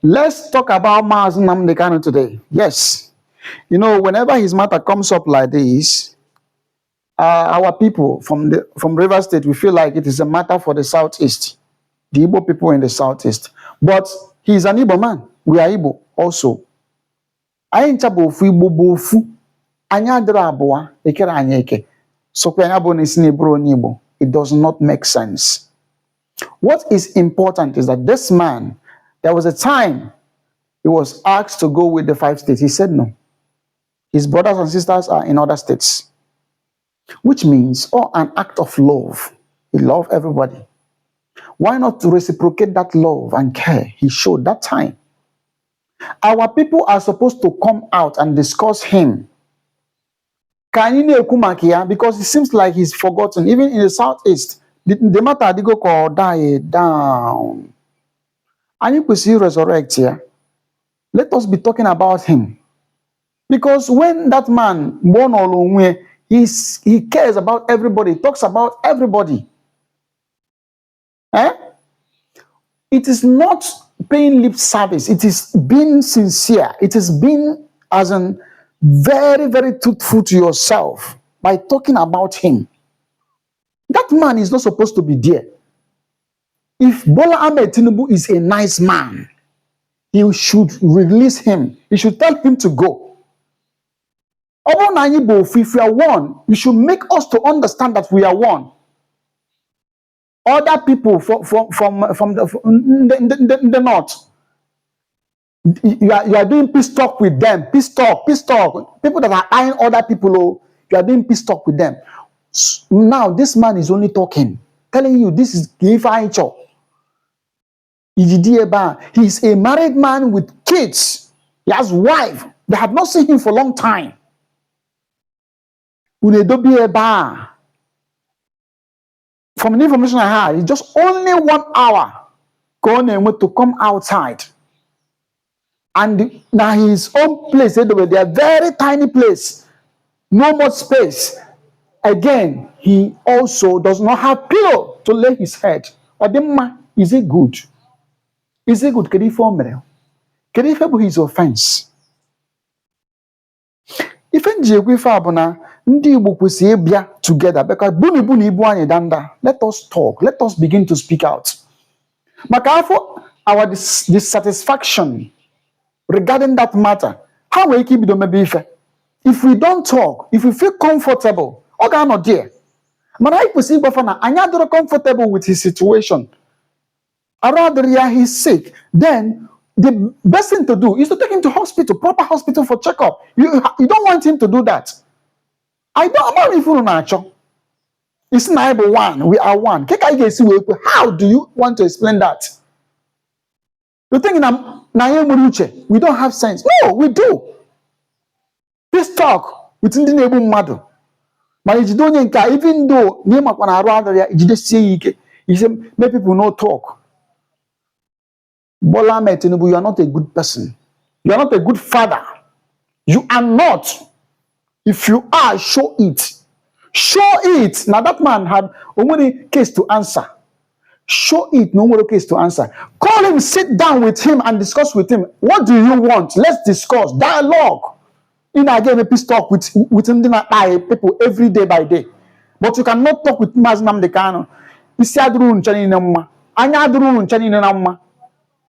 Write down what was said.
Let's talk about Mazi Nnamdi Kanu today. Yes. Whenever his matter comes up like this, our people from River State, we feel like it is a matter for the Southeast, the Igbo people in the Southeast. But he's an Igbo man. We are Igbo also. Anyị nchaba ofu Igbo bụ ofu. Anyị adịrọ abụọ, ekere anyị eke. So kwe anyị abụọ na-esi n'eburu onye Igbo. It does not make sense. What is important is that this man, there was a time he was asked to go with the 5 states. He said no. His brothers and sisters are in other states. Which means, an act of love. He loved everybody. Why not to reciprocate that love and care he showed that time? Our people are supposed to come out and discuss him. Because it seems like he's forgotten. Even in the Southeast, the matter did go die down. And if we see resurrect here, let us be talking about him. Because when that man, born alone, he cares about everybody, talks about everybody. It is not paying lip service. It is being sincere. It is being as an very, very truthful to yourself by talking about him. That man is not supposed to be there. If Bola Ahmed Tinubu is a nice man, he should release him. He should tell him to go. If we are one, you should make us to understand that we are one. Other people from the north, you are doing peace talk with them. Peace talk. People that are eyeing other people, you are doing peace talk with them. Now this man is only talking, telling you this is Gifaicho. He is a married man with kids. He has wife. They have not seen him for a long time. From the information I had, it's just only 1 hour to come outside. And now his own place, they are very tiny place, no more space. Again, he also does not have pillow to lay his head. Is it good? Is it good? Can he form it? Can he have his offense? If together, because let us talk, let us begin to speak out. Our dissatisfaction regarding that matter, how will keep it? If we don't talk, if we feel comfortable, not there. But I perceive I'm comfortable with his situation. Or rather, he's sick. Then the best thing to do is to take him to hospital, proper hospital for checkup. You don't want him to do that. I'm not even natural. It's not one. We are one. How do you want to explain that? You think we don't have sense? No, we do. Please talk within the neighbor mother. But even though he said, make people not talk. Bola Ahmed Tinubu, you are not a good person. You are not a good father. You are not. If you are, show it. Show it. Now that man had only case to answer. Show it, no more case to answer. Call him, sit down with him and discuss with him. What do you want? Let's discuss. Dialogue. Again, a peace talk with people every day by day. But you cannot talk with Mazi Nnamdi Kanu.